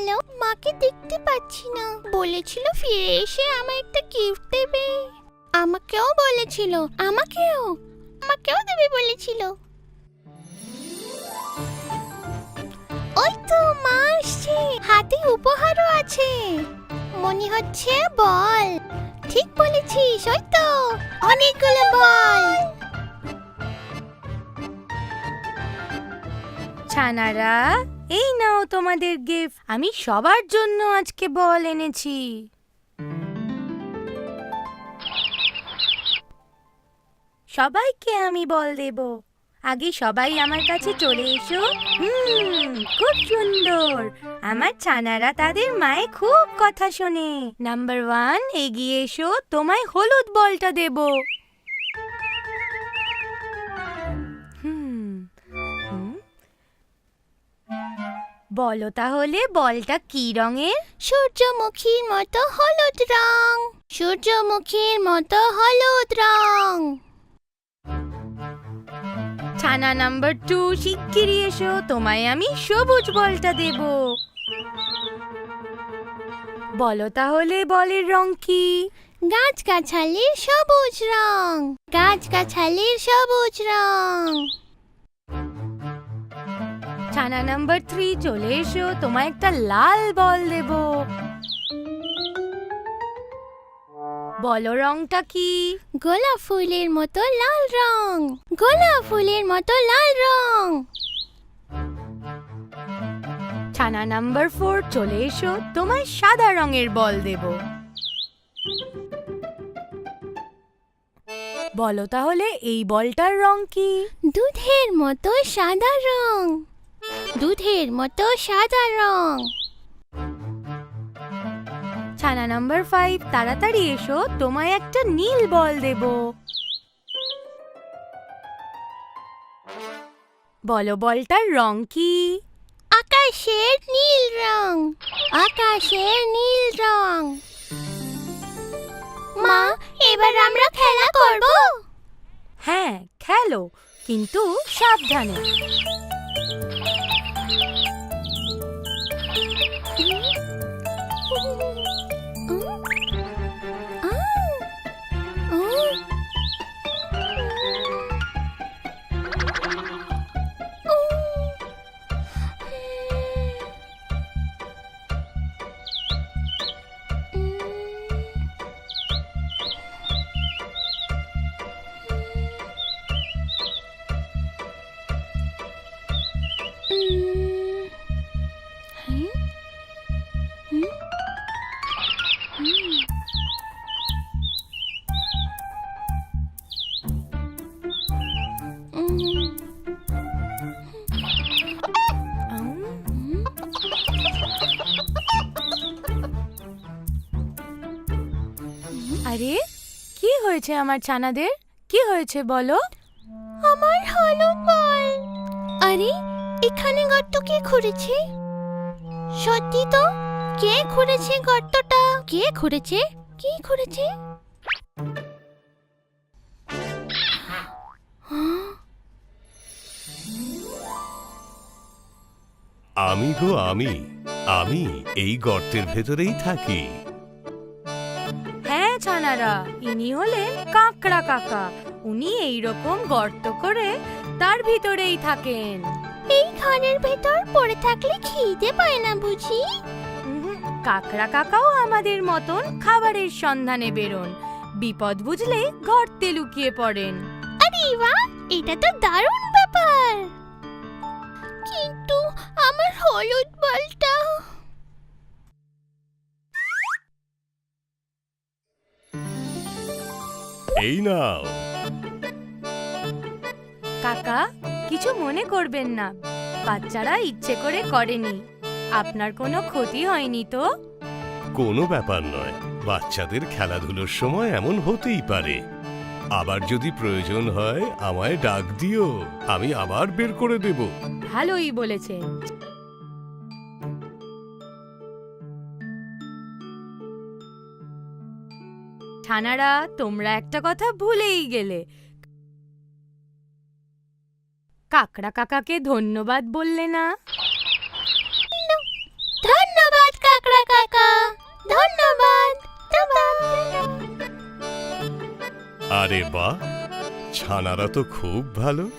গেল? মাকে দেখতে পাচ্ছি না। বলেছিল ফিরে এসে আমায় একটা গিফট দেবে। আমাকেও বলেছিল, আমাকেও দেবে বলেছিল। ওই তো মা আসছে, হাতে উপহারও আছে। মনে হচ্ছে বল। ঠিক বলেছিস, ওই তো অনেকগুলো বল। ছানারা, এই নাও তোমাদের গিফট। আমি সবার জন্য আজকে বল এনেছি। সবাইকে আমি বল দেব। আগে সবাই আমার কাছে চলে এসো। খুব সুন্দর। আমার ছানারা তাদের মায়ের খুব কথা শোনে। নাম্বার 1, এগিয়ে এসো, তোমায় হলুদ বলটা দেব। বলো তাহলে বলটা কি রঙের? সূর্যমুখীর মতো হলুদ রং। সূর্যমুখীর মতো হলুদ রং। ছানা নাম্বার 2, শিগগিরই এসো, তোমায় আমি সবুজ বলটা দেব। বলো তাহলে বলের রং কি? গাছগাছালির সবুজ রং। গাছগাছালির সবুজ রং। ছানা নাম্বার 3, চলে এসো, তোমায় একটা লাল বল দেব। বলো রংটা কি? গোলাপ ফুলের মতো লাল রং। গোলাপ ফুলের মতো লাল রং। ছানা নাম্বার 4, চলে এসো, তোমায় সাদা রঙের বল দেব। বলো তাহলে এই বলটার রং কি? দুধের মতো সাদা রং। দুধের মতো সাদা রং। ছানা নাম্বার 5, তাড়াতাড়ি এসো, তোমায় একটা নীল বল দেব। বলো বলটার রং কি? আকাশের নীল রং। আকাশের নীল রং। মা, এবার আমরা খেলা করব? হ্যাঁ, খেলো, কিন্তু সাবধানে। আরে, কি হয়েছে আমার ছানাদের? কি হয়েছে বলো? আমার হলুদ বল। আরে, এখানে গর্ত কে খুঁড়েছে? সত্যি তো, কে খুঁড়েছে গর্তটা? কে খুঁড়েছে? কে খুঁড়েছে? আমি গো আমি আমি এই গর্তের ভেতরেই থাকি। হ্যাঁ ছানারা, ইনি হলেন কাকড়া কাকা। উনি এইরকম গর্ত করে তার ভিতরেই থাকেন। এই ঘরের ভেতর পড়ে থাকলে খিদে পায় না বুঝি? কাকড়া কাকাও আমাদের মতন খাবারের সন্ধানে বেরোন। বিপদ বুঝলে গর্তে লুকিয়ে পড়েন। আরে বাহ, এটা তো দারুণ ব্যাপার। কিন্তু আমার হলুদ বলটা? এই নাও। কাকা, কিছু মনে করবেন না, বাচ্চারা ইচ্ছে করে করেনি। আপনার কোনো ক্ষতি হয়নি তো? কোনো ব্যাপার নয়, বাচ্চাদের খেলাধুলোর সময় এমন হতেই পারে। আবার যদি প্রয়োজন হয় আমায় ডাক দিও, আমি আবার বের করে দেব। ভালোই বলেছেন। ছানারা, তোমরা একটা কথা ভুলেই গেলে। কাকড়া কাকাকে ধন্যবাদ বললে না। ধন্যবাদ। টাকা। ধন্যবাদ। টাটা। আরে বাহ, ছানারা তো খুব ভালো।